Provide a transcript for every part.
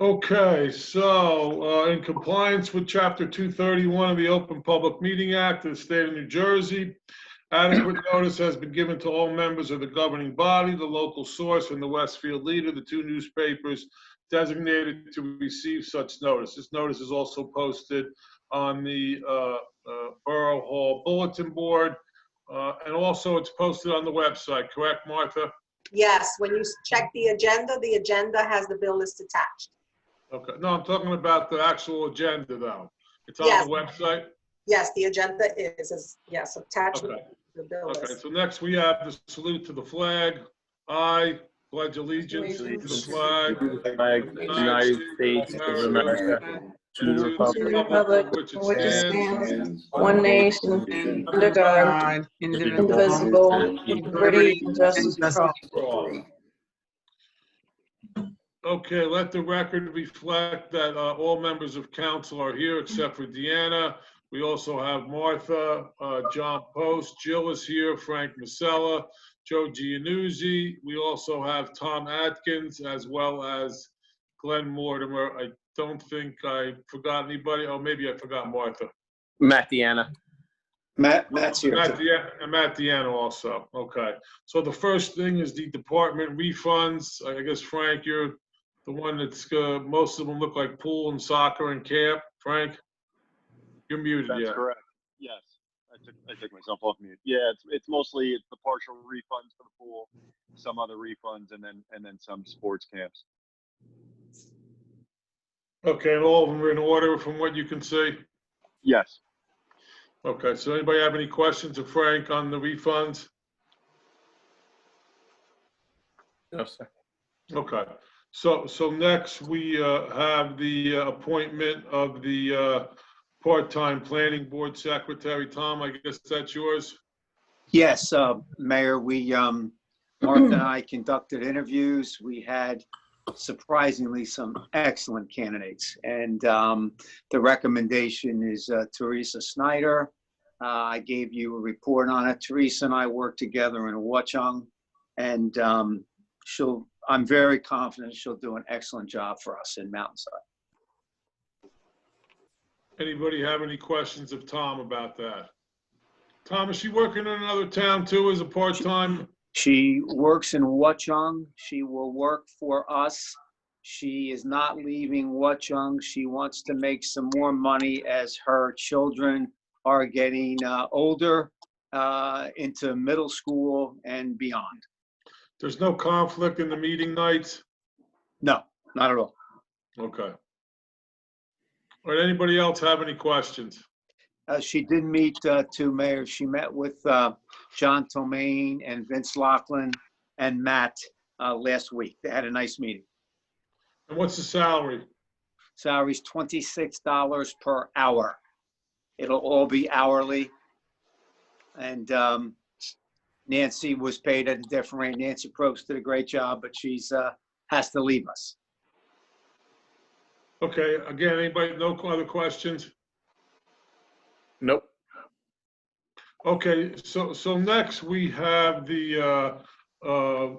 Okay, so in compliance with Chapter 231 of the Open Public Meeting Act of the State of New Jersey, adequate notice has been given to all members of the governing body, the local source, and the Westfield Leader, the two newspapers designated to receive such notice. This notice is also posted on the Borough Hall bulletin board, and also it's posted on the website, correct, Martha? Yes, when you check the agenda has the bill list attached. Okay, no, I'm talking about the actual agenda though. It's on Yes. the website? Yes, the agenda is yes, attached Okay. to the bill Okay, list. so next we have the salute to the flag. I pledge allegiance to the flag of the United States of America, to the Republic which for which it stands, stands, one nation, under God, indivisible, with liberty and justice for all. Okay, let the record reflect that all members of council are here except for Deanna. We also have Martha, John Post, Jill is here, Frank Masella, Joe Giannuzzi. We also have Tom Atkins as well as Glenn Mortimer. I don't think I forgot anybody. Oh, maybe I forgot Martha. Matt Deanna. Matt's here. Matt Deanna also. Okay. So the first thing is the department refunds. I guess, Frank, you're the one that's, most of them look like pool and soccer and camp. Frank? You're muted, That's correct. Yes, I took myself off mute. Yeah, it's mostly the partial refunds for the pool, some other refunds, and then some sports camps. Okay, and all of them are in order from what you can see? Yes. Okay, so anybody have any questions of Frank on the refunds? No, sir. Okay, so next we have the appointment of the part-time planning board secretary. Tom, I guess that's yours? Yes, Mayor, Martha and I conducted interviews. We had surprisingly some excellent candidates. And the recommendation is Teresa Snyder. I gave you a report on it. Teresa and I worked together in Watchung, and I'm very confident she'll do an excellent job for us in Mountainside. Anybody have any questions of Tom about that? Tom, is she working in another town too as a part-time? She works in Watchung. She will work for us. She is not leaving Watchung. She wants to make some more money as her children are getting older, into middle school and beyond. There's no conflict in the meeting nights? No, not at all. Okay. All right, anybody else have any questions? She did meet two mayors. She met with John Tomaine and Vince Laughlin and Matt last week. They had a nice meeting. And what's the salary? Salary's $26 per hour. It'll all be hourly. And Nancy was paid at a different rate. Nancy Probst did a great job, but she's has to leave us. Okay, again, anybody, no other questions? Nope. Okay, so next we have the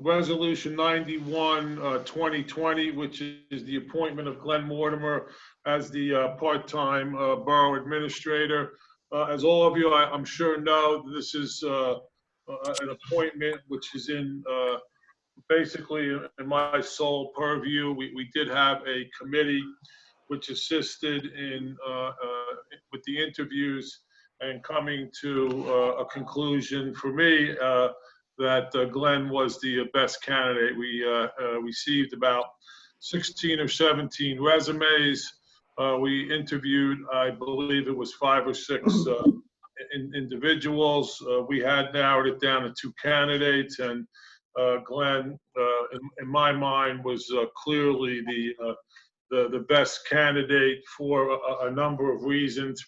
Resolution 91, 2020, which is the appointment of Glenn Mortimer as the part-time borough administrator. As all of you, I'm sure know, this is an appointment which is in basically in my sole purview. We did have a committee which assisted in with the interviews and coming to a conclusion for me that Glenn was the best candidate. We received about 16 or 17 resumes. We interviewed, I believe it was 5 or 6 individuals. We had narrowed it down to 2 candidates, and Glenn, in my mind, was clearly the best candidate for a number of reasons.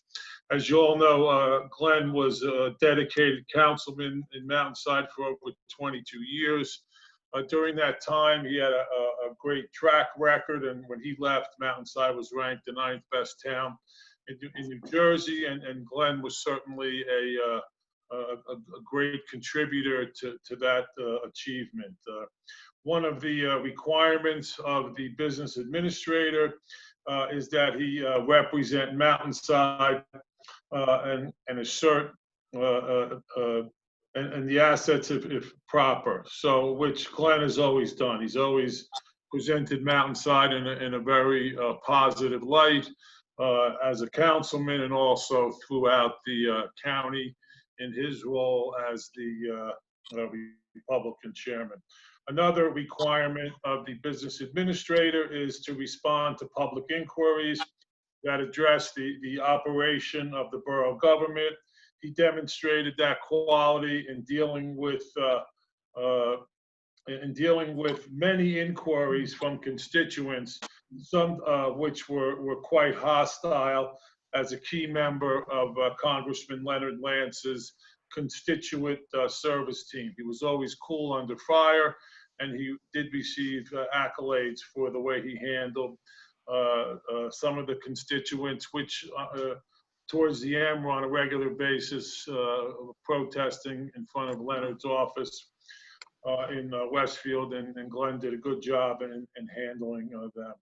As you all know, Glenn was a dedicated councilman in Mountainside for over 22 years. During that time, he had a great track record, and when he left, Mountainside was ranked the 9th best town in New Jersey, and Glenn was certainly a great contributor to that achievement. one of the requirements of the business administrator is that he represent Mountainside and assert and the assets if proper. So, which Glenn has always done. He's always presented Mountainside in a very positive light as a councilman and also throughout the county in his role as the Republican chairman. Another requirement of the business administrator is to respond to public inquiries that address the operation of the borough government. He demonstrated that quality in dealing with many inquiries from constituents, some which were quite hostile, as a key member of Congressman Leonard Lance's constituent service team. He was always cool under fire, and he did receive accolades for the way he handled some of the constituents, which towards the end were on a regular basis protesting in front of Leonard's office in Westfield, and Glenn did a good job in handling them.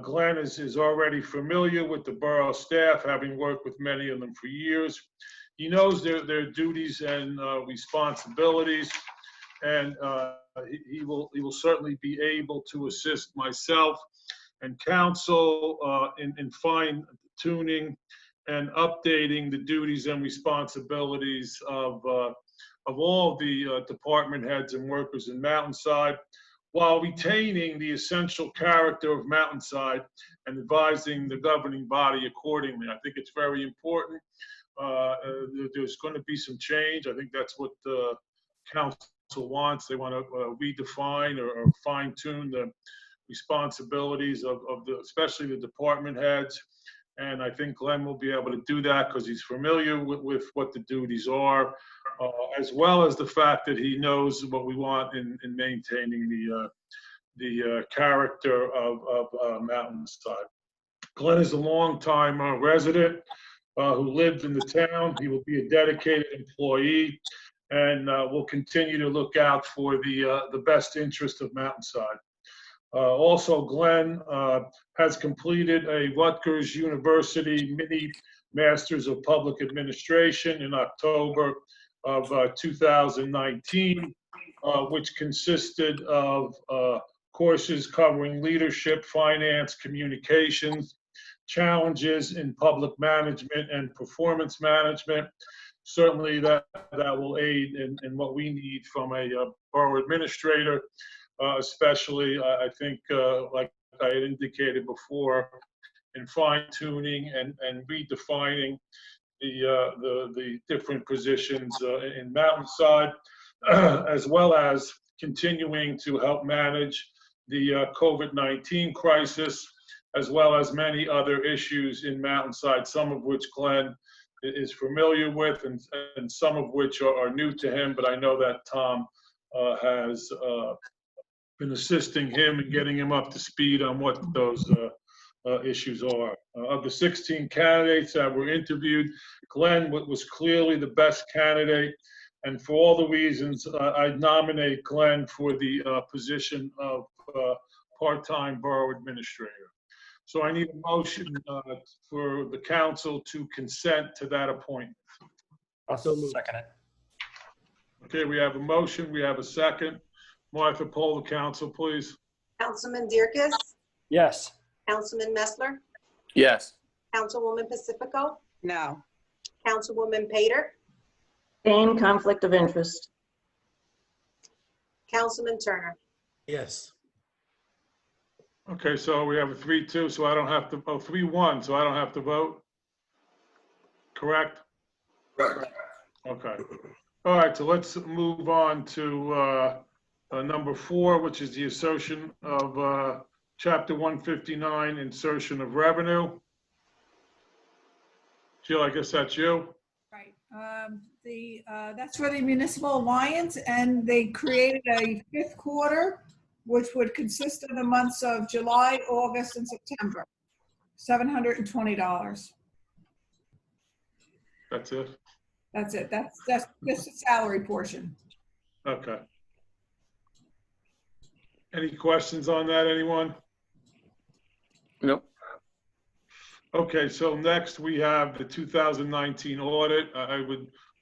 Glenn is already familiar with the borough staff, having worked with many of them for years. He knows their duties and responsibilities, and he will certainly be able to assist myself and council in fine-tuning and updating the duties and responsibilities of all the department heads and workers in Mountainside, while retaining the essential character of Mountainside and advising the governing body accordingly. I think it's very important. There's going to be some change. I think that's what the council wants. They want to redefine or fine-tune the responsibilities of especially the department heads. And I think Glenn will be able to do that because he's familiar with what the duties are, as well as the fact that he knows what we want in maintaining the character of Mountainside. Glenn is a longtime resident who lived in the town. He will be a dedicated employee and will continue to look out for the best interest of Mountainside. Also, Glenn has completed a Rutgers University mini Masters of Public Administration in October of 2019, which consisted of courses covering leadership, finance, communications, challenges in public management and performance management. Certainly that will aid in what we need from a borough administrator, especially I think like I had indicated before, in fine-tuning and redefining the different positions in Mountainside, as well as continuing to help manage the COVID-19 crisis, as well as many other issues in Mountainside, some of which Glenn is familiar with and some of which are new to him, but I know that Tom has been assisting him and getting him up to speed on what those issues are. Of the 16 candidates that were interviewed, Glenn was clearly the best candidate, and for all the reasons, I nominate Glenn for the position of part-time borough administrator. So I need a motion for the council to consent to that appointment. Also second it. Okay, we have a motion, we have a second. Martha, poll the council, please. Councilman Dierkes, Yes. Councilman Messler, Yes. Councilwoman Pacifico, No. Councilwoman Pater, Same conflict of interest. Councilman Turner. Yes. Okay, so we have a 3-2, so I don't have to, 3-1, so I don't have to vote? Correct? Correct. Okay. All right, so let's move on to number 4, which is the assertion of Chapter 159, insertion of revenue. Jill, I guess that's you. Right. That's for the Municipal Alliance, and they created a 5th quarter, which would consist of the months of July, August, and September. $720. That's it? That's it. That's just the salary portion. Okay. Any questions on that, anyone? Nope. Okay, so next we have the 2019 audit.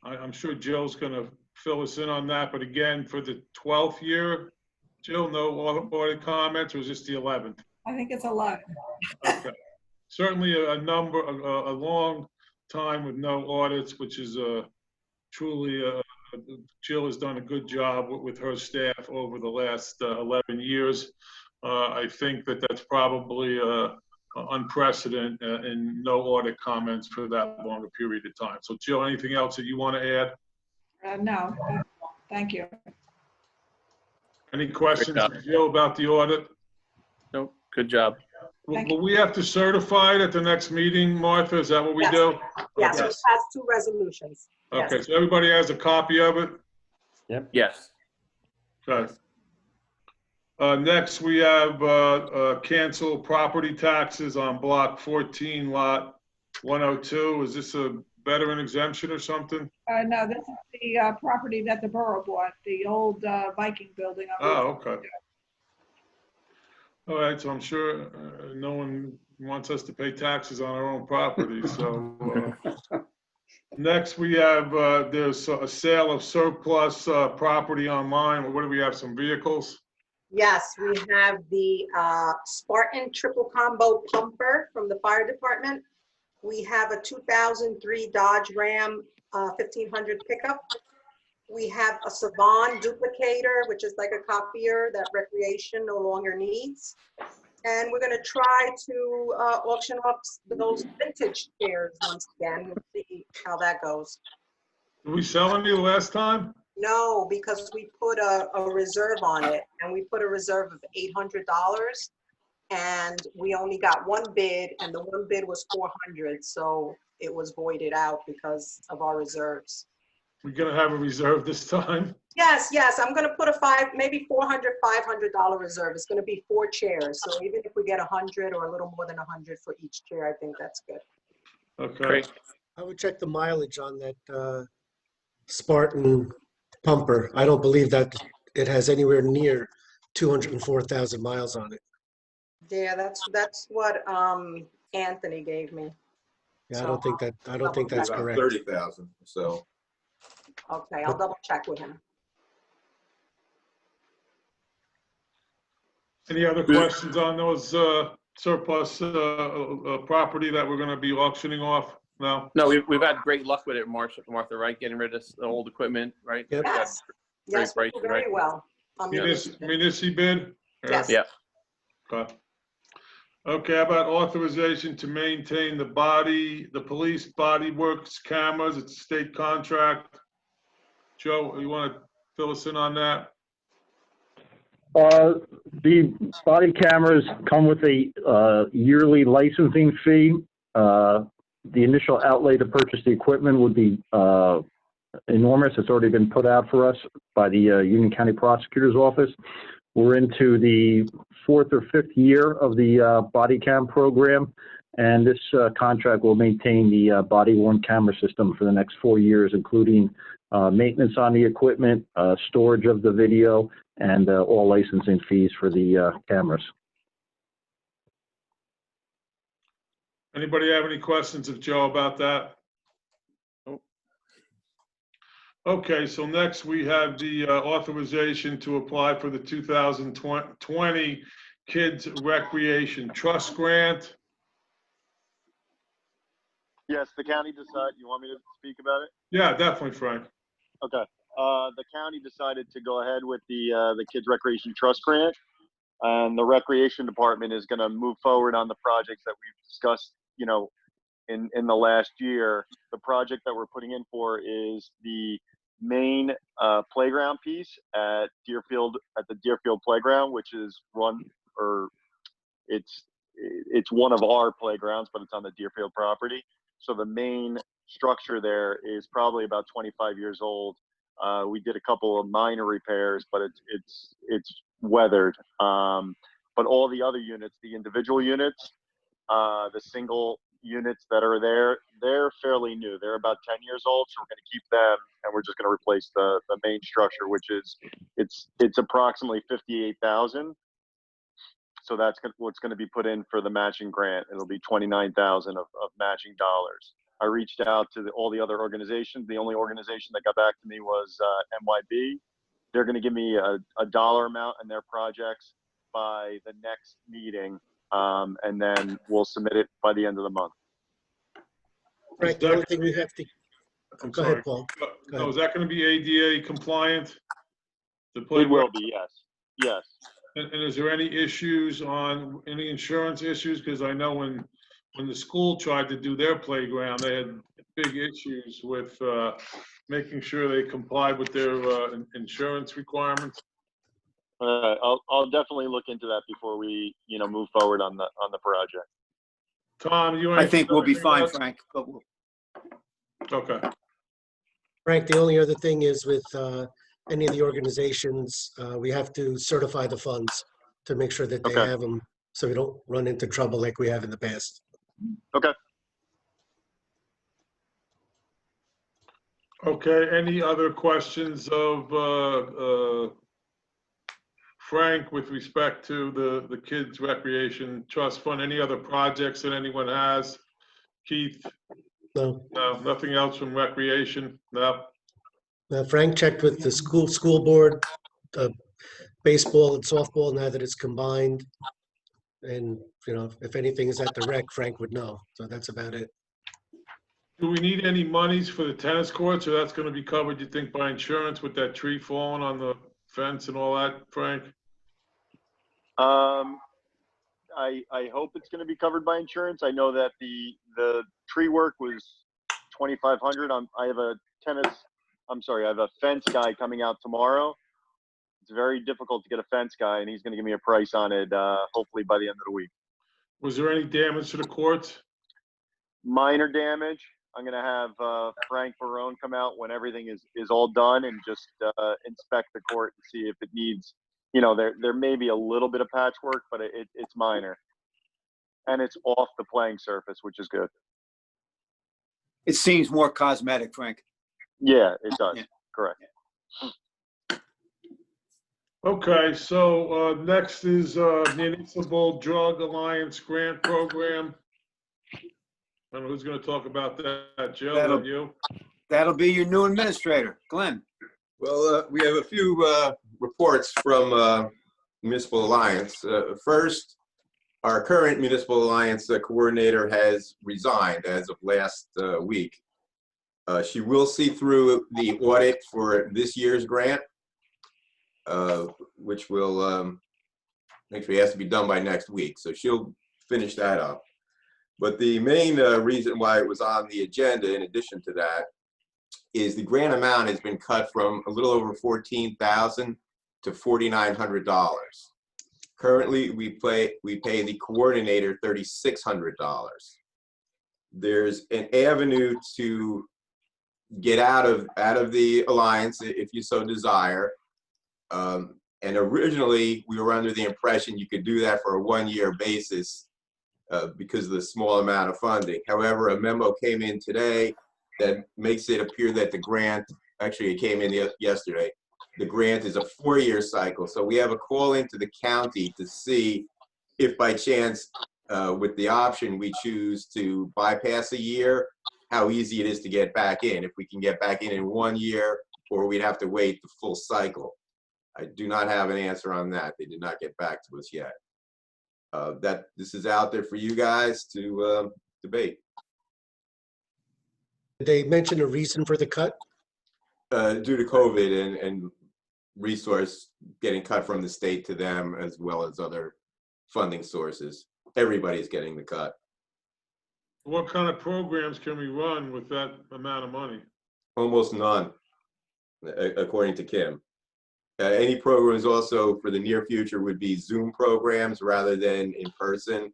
I'm sure Jill's gonna fill us in on that, but again, for the 12th year, Jill, no audit comments, or is this the 11th? I think it's 11. Okay. Certainly a long time with no audits, which is truly, Jill has done a good job with her staff over the last 11 years. I think that that's probably unprecedented and no audit comments for that long a period of time. So Jill, anything else that you want to add? No, thank you. Any questions, Great job. Jill, about the audit? Nope. Good job. Thank Will we have to certify it at the next meeting, Martha? Is that what we Yes. do? Yes, Okay. it has 2 resolutions. Yes. Okay, so everybody has a copy of it? Yes. Okay. Next, we have cancel property taxes on block 14, lot 102. Is this a veteran exemption or something? No, this is the property that the borough bought, the old Viking building. on Route Oh, okay. All right, so I'm sure no one wants us to pay taxes on our own property, so. Next, we have, there's a sale of surplus property online. What do we have, some vehicles? Yes, we have the Spartan triple combo pumper from the fire department. We have a 2003 Dodge Ram 1500 pickup. We have a Savon duplicator, which is like a copier that recreation no longer needs. And we're gonna try to auction off those vintage chairs once again. We'll see how that goes. Did we sell any the last time? No, because we put a reserve on it, and we put a reserve of $800, and we only got one bid, and the one bid was 400, so it was voided out because of our reserves. We're gonna have a reserve this time? Yes, I'm gonna put maybe $500 reserve. It's gonna be 4 chairs, so even if we get 100 or a little more than 100 for each chair, I think that's good. Okay. Great. I would check the mileage on that Spartan pumper. I don't believe that it has anywhere near 204,000 miles on it. Yeah, that's what Anthony gave me. Yeah, I don't think that's About correct. 30,000, so. Okay, I'll double check with him. Any other questions on those surplus property that we're gonna be auctioning off now? No, we've had great luck with it, Martha, right? Getting rid of the old equipment, right? Yep. Yes, yes, we do pricing, very right? well. Municipal bid? Yes. Yeah. Okay. Okay, how about authorization to maintain the police body works cameras? It's a state contract. Joe, you want to fill us in on that? The body cameras come with a yearly licensing fee. The initial outlay to purchase the equipment would be enormous. It's already been put out for us by the Union County Prosecutor's Office. We're into the 4th or 5th year of the body cam program, and this contract will maintain the body-worn camera system for the next 4 years, including maintenance on the equipment, storage of the video, and all licensing fees for the cameras. Anybody have any questions of Joe about that? Nope. Okay, so next we have the authorization to apply for the 2020 Kids Recreation Trust Grant. Yes, the county decided, you want me to speak about it? Yeah, definitely, Frank. Okay. The county decided to go ahead with the Kids Recreation Trust Grant. And the Recreation Department is going to move forward on the projects that we've discussed, in the last year. The project that we're putting in for is the main playground piece at the Deerfield Playground, which is it's one of our playgrounds, but it's on the Deerfield property. So the main structure there is probably about 25 years old. We did a couple of minor repairs, but it's weathered. But all the other units, the individual units, the single units that are there, they're fairly new. They're about 10 years old, so we're going to keep them, and we're just going to replace the main structure, which is it's approximately 58,000. So that's what's going to be put in for the matching grant. It'll be 29,000 of matching dollars. I reached out to all the other organizations. The only organization that got back to me was MYB. They're going to give me a dollar amount in their projects by the next meeting, and then we'll submit it by the end of the month. Frank, the only thing we have to, I'm go sorry. ahead, Paul. Go No, ahead. is that going to be ADA compliant? The It playground? will be, yes. Yes. And is there any issues on, any insurance issues? Because I know when the school tried to do their playground, they had big issues with making sure they complied with their insurance requirements. I'll definitely look into that before we, move forward on the project. Tom, you? I think we'll be anything fine, about- Frank, but Okay. Frank, the only other thing is with any of the organizations, we have to certify the funds to make sure that they Okay. have them, so we don't run into trouble like we have in the past. Okay. Okay, any other questions of Frank with respect to the Kids Recreation Trust Fund? Any other projects that anyone has? Keith? No, No, nothing else from Recreation? No? Frank checked with the school board, baseball and softball, now that it's combined. And, if anything is at the rec, Frank would know. So that's about it. Do we need any monies for the tennis courts, or that's gonna be covered, you think, by insurance with that tree falling on the fence and all that, Frank? I hope it's going to be covered by insurance. I know that the tree work was 2,500. I have a fence guy coming out tomorrow. It's very difficult to get a fence guy, and he's going to give me a price on it, hopefully by the end of the week. Was there any damage to the courts? Minor damage. I'm going to have Frank Barone come out when everything is all done and just inspect the court and see if it needs, there may be a little bit of patchwork, but it's minor. And it's off the playing surface, which is good. it seems more cosmetic, Frank. Yeah, it does. Yeah. Correct. Okay, so next is Municipal Drug Alliance Grant Program. I don't know who's gonna talk about that, Joe, is that you? That'll be your new administrator, Glenn. Well, we have a few reports from Municipal Alliance. First, our current Municipal Alliance coordinator has resigned as of last week. She will see through the audit for this year's grant, which will actually has to be done by next week. So she'll finish that up. But the main reason why it was on the agenda, in addition to that, is the grant amount has been cut from a little over $14,000 to $4,900. Currently, we pay the coordinator $3,600. There's an avenue to get out of the alliance if you so desire. And originally, we were under the impression you could do that for a one-year basis because of the small amount of funding. However, a memo came in today that makes it appear that the grant, actually it came in yesterday, the grant is a 4-year cycle. So we have a call into the county to see if by chance, with the option we choose to bypass a year, how easy it is to get back in. If we can get back in 1 year, or we'd have to wait the full cycle. I do not have an answer on that. They did not get back to us yet. This is out there for you guys to debate. Did they mention a reason for the cut? Due to COVID and resource getting cut from the state to them, as well as other funding sources. Everybody's getting the cut. What kind of programs can we run with that amount of money? Almost none, according to Kim. Any programs also for the near future would be Zoom programs rather than in person.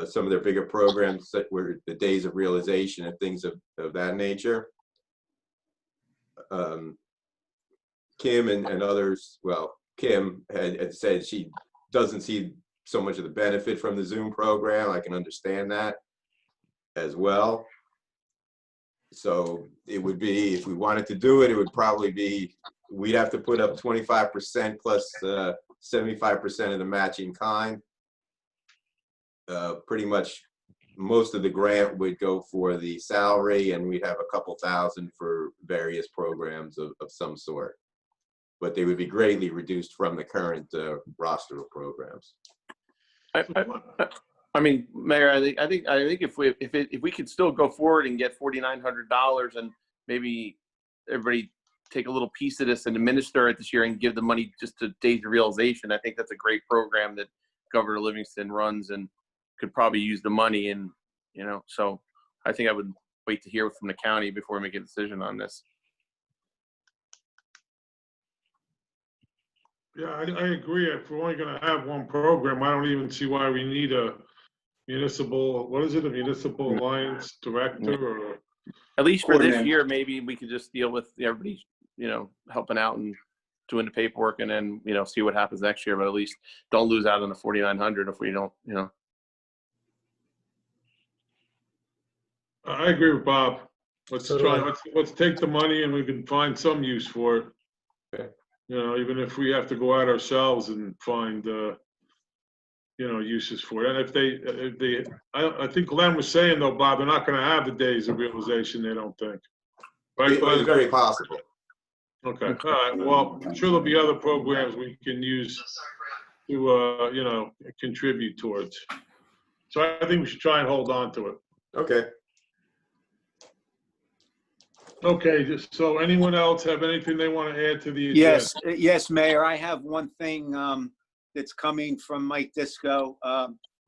Some of their bigger programs that were the Days of Realization and things of that nature. Kim and others, well, Kim had said she doesn't see so much of the benefit from the Zoom program. I can understand that. as well. So it would be, if we wanted to do it, it would probably be, we'd have to put up 25% plus 75% of the matching kind. Pretty much most of the grant would go for the salary, and we'd have a couple thousand for various programs of some sort. But they would be greatly reduced from the current roster of programs. I mean, Mayor, I think if we could still go forward and get $4,900 and maybe everybody take a little piece of this and administer it this year and give the money just to Days of Realization, I think that's a great program that Governor Livingston runs and could probably use the money. And, you know, so I think I would wait to hear from the county before we make a decision on this. Yeah, I agree. If we're only gonna have one program, I don't even see why we need a municipal, what is it, a municipal alliance director or? At least for this Coordinator. year, maybe we could just deal with everybody, you know, helping out and doing the paperwork, and then, you know, see what happens next year. But at least don't lose out on the 4,900 if we don't, you know. I agree with Bob. Let's So do try, I. let's take the money and we can find some use for it. Okay. You know, even if we have to go out ourselves and find, you know, uses for it. And if they, I think Glenn was saying though, Bob, they're not gonna have the Days of Realization, they don't think. Right, It was Glenn? very possible. Okay, all right, well, I'm sure there'll be other programs we can use to, you know, contribute towards. So I think we should try and hold on to it. Okay. Okay, so anyone else have anything they want to add to the agenda? Yes, Mayor, I have one thing that's coming from Mike Disco.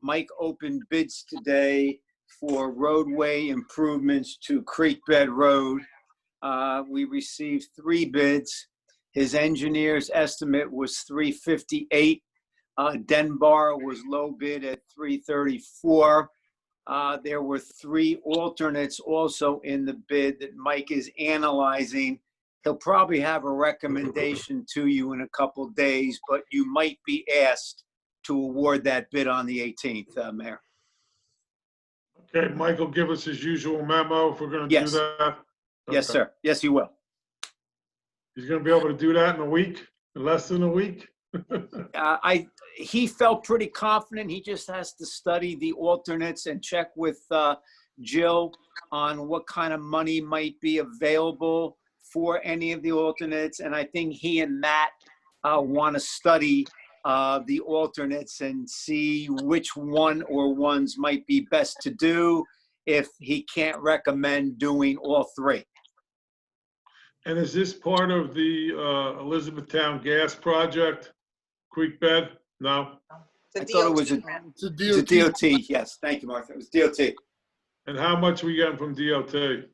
Mike opened bids today for roadway improvements to Creek Bed Road. We received 3 bids. His engineer's estimate was $358. Denbar was low bid at $334. There were 3 alternates also in the bid that Mike is analyzing. He'll probably have a recommendation to you in a couple days, but you might be asked to award that bid on the 18th, Mayor. Okay, Mike will give us his usual memo if we're gonna do Yes. that. Yes, Okay. sir. Yes, he will. He's gonna be able to do that in a week, in less than a week? He felt pretty confident. He just has to study the alternates and check with Jill on what kind of money might be available for any of the alternates. And I think he and Matt want to study the alternates and see which one or ones might be best to do if he can't recommend doing all 3. And is this part of the Elizabethtown gas project, Creek Bed? No? The I thought it was DOT grant. It's a It's a DOT. Yes, thank you, Martha. It was DOT. And how much we getting from DOT?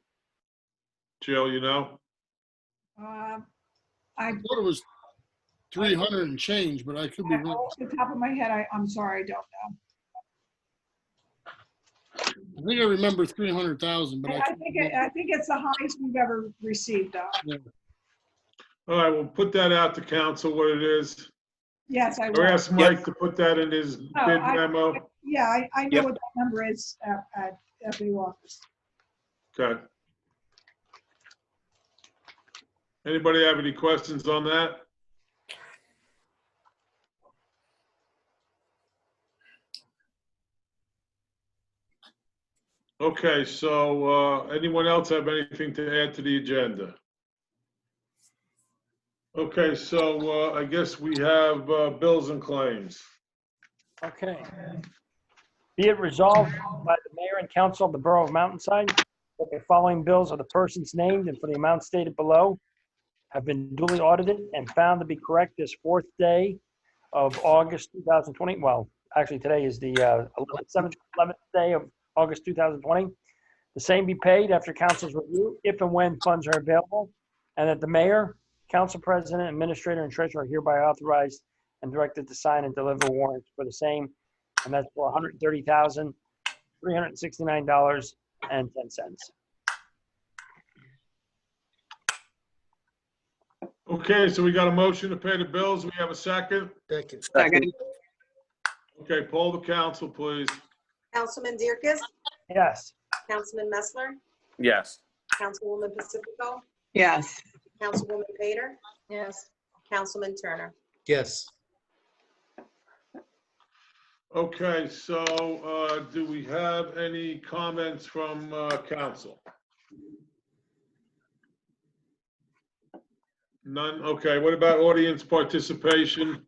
Jill, you know? I, I thought it was 300 and change, but I could be wrong. off the top of my head, I'm sorry, I don't know. I think I remember 300,000, but I think it's the highest we've ever received, though. All right, we'll put that out to council what it is. Yes, I Or will. ask Mike to put that in his No, bid memo. Yeah, I know Yep. what that number is at the office. Okay. Anybody have any questions on that? Okay, so anyone else have anything to add to the agenda? Okay, so I guess we have bills and claims. Okay. Be it resolved by the mayor and council of the borough of Mountainside that the following bills of the persons named and for the amount stated below have been duly audited and found to be correct this 4th day of August 2020. Well, actually today is the 11th day of August 2020. The same be paid after council's review if and when funds are available, and that the mayor, council president, administrator, and treasurer are hereby authorized and directed to sign and deliver warrants for the same, and that's for $130,369.10. Okay, so we got a motion to pay the bills. We have a second. Second. Second. Okay, poll the council, please. Councilman Dierkes, Yes. Councilman Messler, Yes. Councilwoman Pacifico, Yes. Councilwoman Pater. Yes. Councilman Turner. Yes. Okay, so do we have any comments from council? None? Okay, what about audience participation?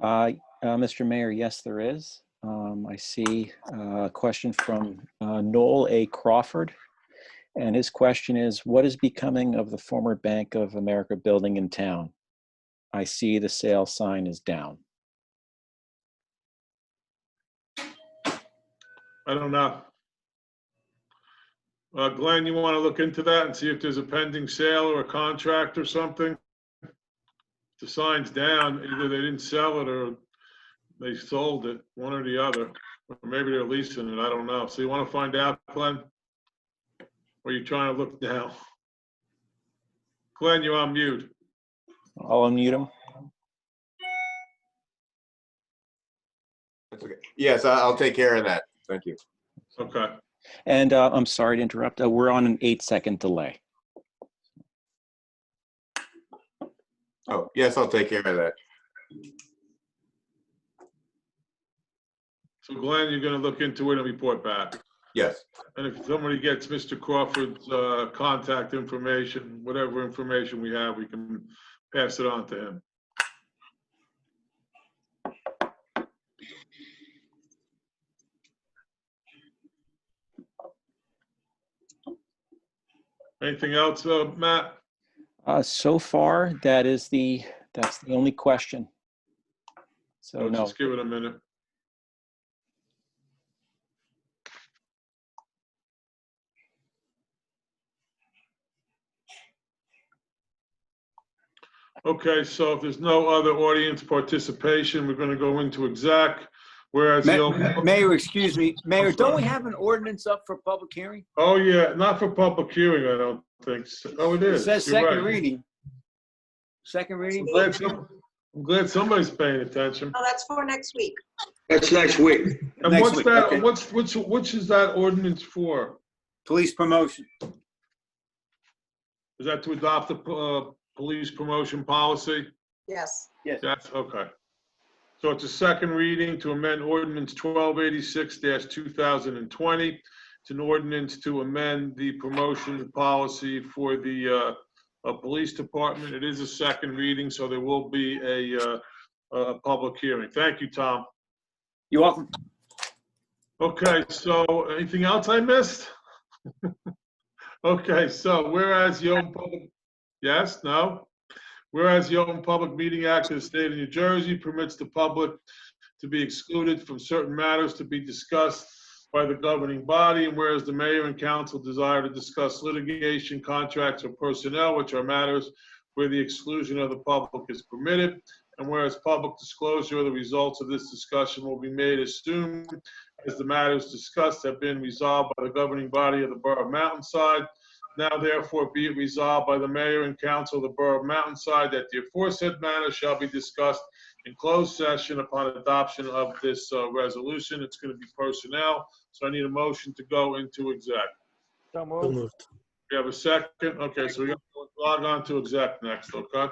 Mr. Mayor, yes, there is. I see a question from Noel A. Crawford. And his question is, what is becoming of the former Bank of America building in town? I see the sale sign is down. I don't know. Glenn, you want to look into that and see if there's a pending sale or a contract or something? If the sign's down, either they didn't sell it or they sold it, one or the other. Or maybe they're leasing it, I don't know. So you want to find out, Glenn? Or are you trying to look now? Glenn, you're on mute. I'll unmute him. That's okay. Yes, I'll take care of that. Thank you. Okay. And I'm sorry to interrupt. We're on an 8-second delay. Oh, yes, I'll take care of that. So Glenn, you're gonna look into it and report back. Yes. And if somebody gets Mr. Crawford's contact information, whatever information we have, we can pass it on to him. Anything else, Matt? So far, that's the only question. So So no. just give it a minute. Okay, so if there's no other audience participation, we're going to go into exec. Whereas Mayor, excuse me, Mayor, don't we have an ordinance up for public hearing? Oh, yeah, not for public hearing, I don't think so. Oh, it It is. says You're second right. reading. Second reading? I'm glad somebody's paying attention. No, that's for next week. That's next week. And Next what's week, that, okay. which is that ordinance for? Police promotion. Is that to adopt the police promotion policy? Yes. Yes. That's, okay. So it's a second reading to amend ordinance 1286-2020. It's an ordinance to amend the promotion policy for the police department. It is a second reading, so there will be a public hearing. Thank you, Tom. You're welcome. Okay, so anything else I missed? Okay, so whereas the Open Public, yes, no? Whereas the Open Public Meeting Act of the State of New Jersey permits the public to be excluded from certain matters to be discussed by the governing body, and whereas the mayor and council desire to discuss litigation, contracts, or personnel, which are matters where the exclusion of the public is permitted, and whereas public disclosure of the results of this discussion will be made as soon as the matters discussed have been resolved by the governing body of the Borough of Mountainside. Now therefore be it resolved by the mayor and council of the Borough of Mountainside that the aforesaid matter shall be discussed in closed session upon adoption of this resolution. It's going to be personnel, so I need a motion to go into exec. So So moved. moved. We have a second? Okay, so we're going to log on to exec next, okay?